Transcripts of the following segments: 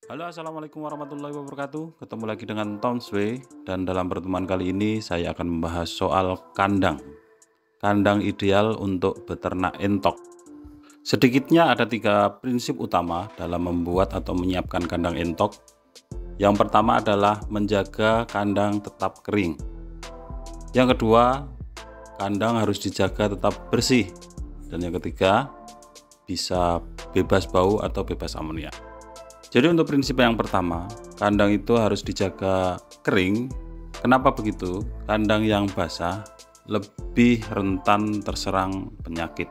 Halo, assalamualaikum warahmatullahi wabarakatuh. Ketemu lagi dengan Tom Sway, dan dalam pertemuan kali ini saya akan membahas soal kandang. Kandang ideal untuk beternak entok. Sedikitnya ada 3 prinsip utama dalam membuat atau menyiapkan kandang entok. Yang pertama adalah menjaga kandang tetap kering. Yang kedua, kandang harus dijaga tetap bersih. Dan yang ketiga, bisa bebas bau atau bebas amonia. Jadi untuk prinsip yang pertama, kandang itu harus dijaga kering. Kenapa begitu? Kandang yang basah lebih rentan terserang penyakit,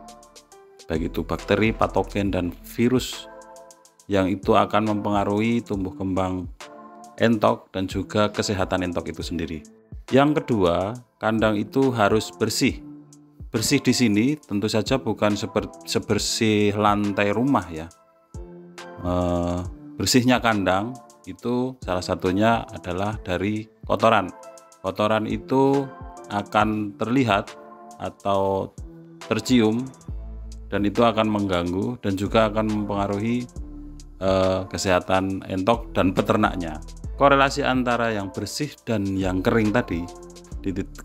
baik itu bakteri, patogen, dan virus yang itu akan mempengaruhi tumbuh kembang entok dan juga kesehatan entok itu sendiri. Yang kedua, kandang itu harus bersih. Bersih di sini tentu saja bukan sebersih lantai rumah ya. Bersihnya kandang itu salah satunya adalah dari kotoran. Kotoran itu akan terlihat atau tercium dan itu akan mengganggu dan juga akan mempengaruhi kesehatan entok dan peternaknya. Korelasi antara yang bersih dan yang kering tadi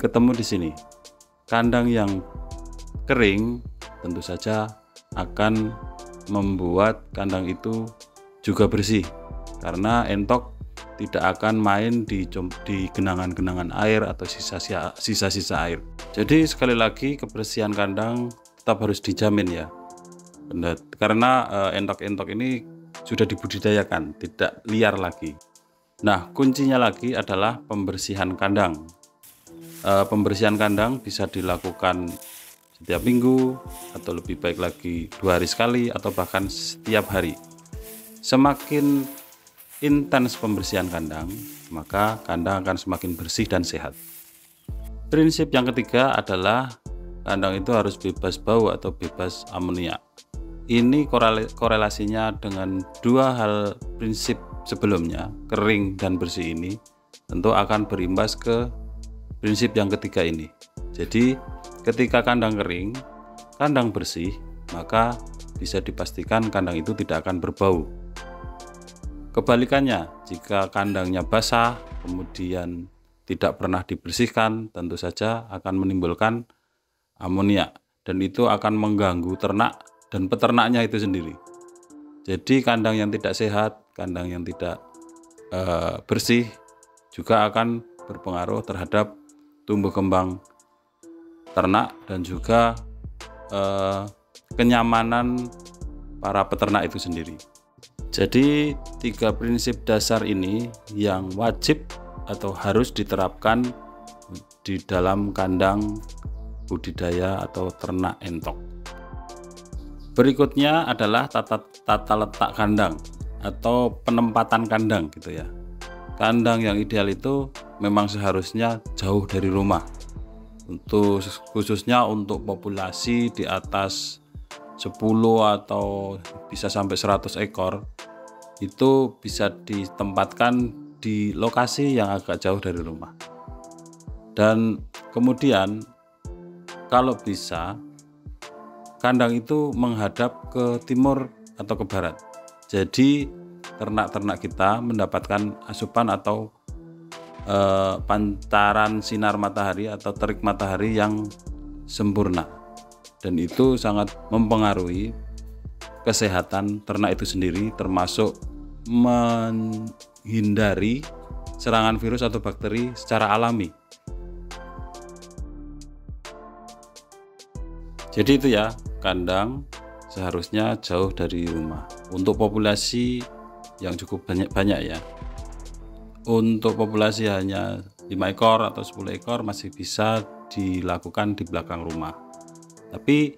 ketemu di sini. Kandang yang kering tentu saja akan membuat kandang itu juga bersih, karena entok tidak akan main di genangan-genangan air atau sisa-sisa air. Jadi sekali lagi, kebersihan kandang tetap harus dijamin ya, karena entok-entok ini sudah dibudidayakan, tidak liar lagi. Nah, kuncinya lagi adalah pembersihan kandang. Pembersihan kandang bisa dilakukan setiap minggu atau lebih baik lagi 2 hari sekali atau bahkan setiap hari. Semakin intens pembersihan kandang, maka kandang akan semakin bersih dan sehat. Prinsip yang ketiga adalah kandang itu harus bebas bau atau bebas amonia. Ini korelasinya dengan 2 hal prinsip sebelumnya, kering dan bersih ini, tentu akan berimbas ke prinsip yang ketiga ini. Jadi ketika kandang kering, kandang bersih, maka bisa dipastikan kandang itu tidak akan berbau. Kebalikannya, jika kandangnya basah kemudian tidak pernah dibersihkan, tentu saja akan menimbulkan amonia dan itu akan mengganggu ternak dan peternaknya itu sendiri. Jadi kandang yang tidak sehat, kandang yang tidak bersih juga akan berpengaruh terhadap tumbuh kembang ternak dan juga kenyamanan para peternak itu sendiri. Jadi 3 prinsip dasar ini yang wajib atau harus diterapkan di dalam kandang budidaya atau ternak entok. Berikutnya adalah tata letak kandang atau penempatan kandang gitu ya. Kandang yang ideal itu memang seharusnya jauh dari rumah. Khususnya untuk populasi di atas 10 atau bisa sampai 100 ekor, itu bisa ditempatkan di lokasi yang agak jauh dari rumah. Dan kemudian kalau bisa, kandang itu menghadap ke timur atau ke barat. Jadi ternak-ternak kita mendapatkan asupan atau pancaran sinar matahari atau terik matahari yang sempurna, dan itu sangat mempengaruhi kesehatan ternak itu sendiri, termasuk menghindari serangan virus atau bakteri secara alami. Jadi itu ya, kandang seharusnya jauh dari rumah untuk populasi yang cukup banyak ya. Untuk populasi hanya 5 ekor atau 10 ekor masih bisa dilakukan di belakang rumah. Tapi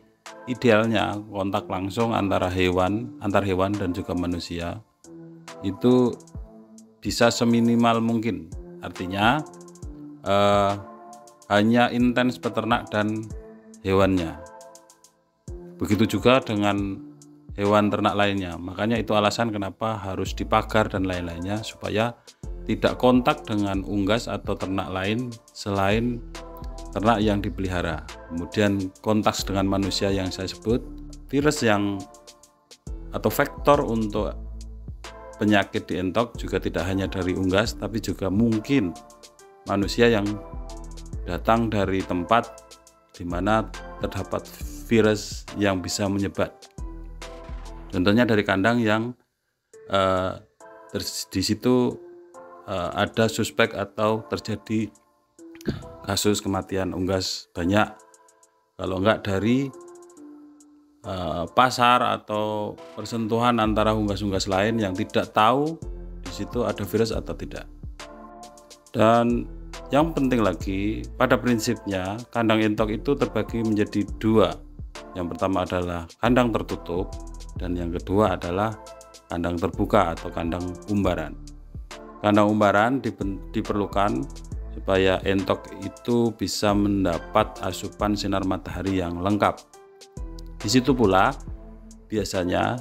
idealnya kontak langsung antar hewan dan juga manusia itu bisa seminimal mungkin. Artinya hanya intens peternak dan hewannya. Begitu juga dengan hewan ternak lainnya. Makanya itu alasan kenapa harus dipagar dan lain-lainnya, supaya tidak kontak dengan unggas atau ternak lain selain ternak yang dipelihara. Kemudian kontak dengan manusia yang saya sebut, virus yang atau vektor untuk penyakit di entok juga tidak hanya dari unggas, tapi juga mungkin manusia yang datang dari tempat di mana terdapat virus yang bisa menyebar. Contohnya dari kandang yang di situ ada suspek atau terjadi kasus kematian unggas banyak. Kalau enggak dari pasar atau persentuhan antara unggas-unggas lain yang tidak tahu di situ ada virus atau tidak. Dan yang penting lagi, pada prinsipnya kandang entok itu terbagi menjadi dua. Yang pertama adalah kandang tertutup dan yang kedua adalah kandang terbuka atau kandang umbaran. Kandang umbaran diperlukan supaya entok itu bisa mendapat asupan sinar matahari yang lengkap. Di situ pula biasanya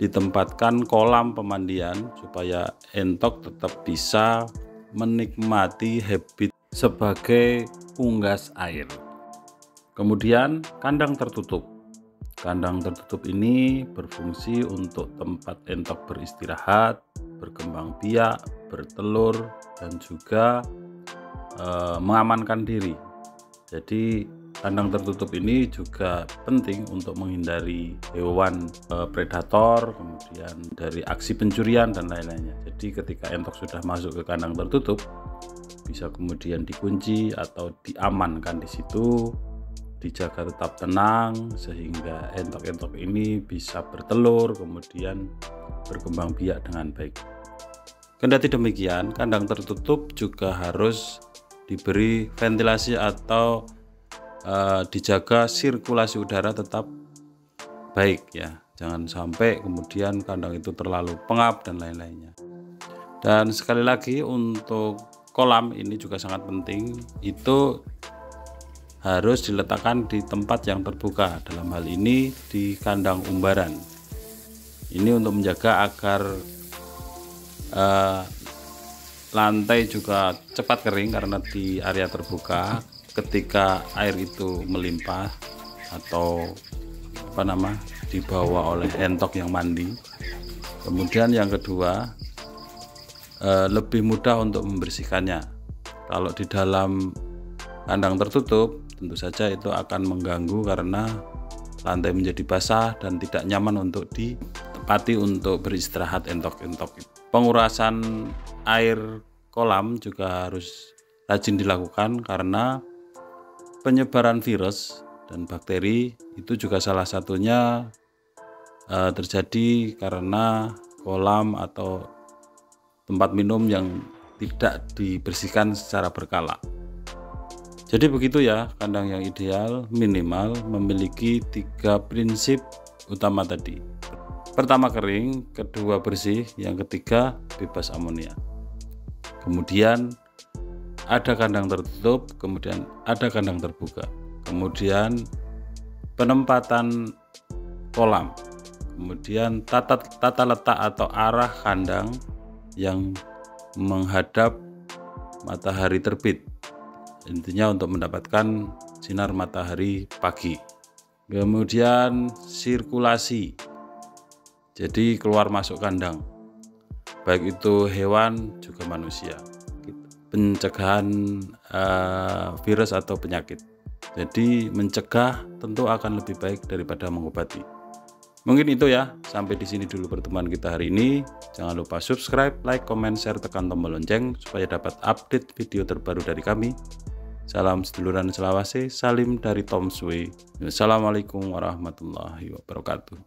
ditempatkan kolam pemandian supaya entok tetap bisa menikmati habit sebagai unggas air. Kemudian kandang tertutup. Kandang tertutup ini berfungsi untuk tempat entok beristirahat, berkembang biak, bertelur, dan juga mengamankan diri. Jadi kandang tertutup ini juga penting untuk menghindari hewan predator, kemudian dari aksi pencurian dan lain-lainnya. Jadi ketika entok sudah masuk ke kandang tertutup, bisa kemudian dikunci atau diamankan di situ, dijaga tetap tenang sehingga entok-entok ini bisa bertelur, kemudian berkembang biak dengan baik. Kendati demikian, kandang tertutup juga harus diberi ventilasi atau dijaga sirkulasi udara tetap baik ya. Jangan sampai kemudian kandang itu terlalu pengap dan lain-lainnya. Dan sekali lagi untuk kolam ini juga sangat penting, itu harus diletakkan di tempat yang terbuka, dalam hal ini di kandang umbaran. Ini untuk menjaga agar lantai juga cepat kering, karena di area terbuka ketika air itu melimpah atau dibawa oleh entok yang mandi. Kemudian yang kedua, lebih mudah untuk membersihkannya. Kalau di dalam kandang tertutup tentu saja itu akan mengganggu karena lantai menjadi basah dan tidak nyaman untuk ditempati untuk beristirahat entok-entok. Pengurasan air kolam juga harus rajin dilakukan karena penyebaran virus dan bakteri itu juga salah satunya terjadi karena kolam atau tempat minum yang tidak dibersihkan secara berkala. Jadi begitu ya, kandang yang ideal minimal memiliki 3 prinsip utama tadi. Pertama kering, kedua bersih, yang ketiga bebas amonia. Kemudian ada kandang tertutup, kemudian ada kandang terbuka. Kemudian penempatan kolam, kemudian tata letak atau arah kandang yang menghadap matahari terbit. Intinya untuk mendapatkan sinar matahari pagi. Kemudian sirkulasi, jadi keluar masuk kandang, baik itu hewan juga manusia. Pencegahan virus atau penyakit. Jadi mencegah tentu akan lebih baik daripada mengobati. Mungkin itu ya, sampai di sini dulu pertemuan kita hari ini. Jangan lupa subscribe, like, comment, share, tekan tombol lonceng supaya dapat update video terbaru dari kami. Salam seduluran selawase, salim dari Tom Sui. Wassalamualaikum warahmatullahi wabarakatuh.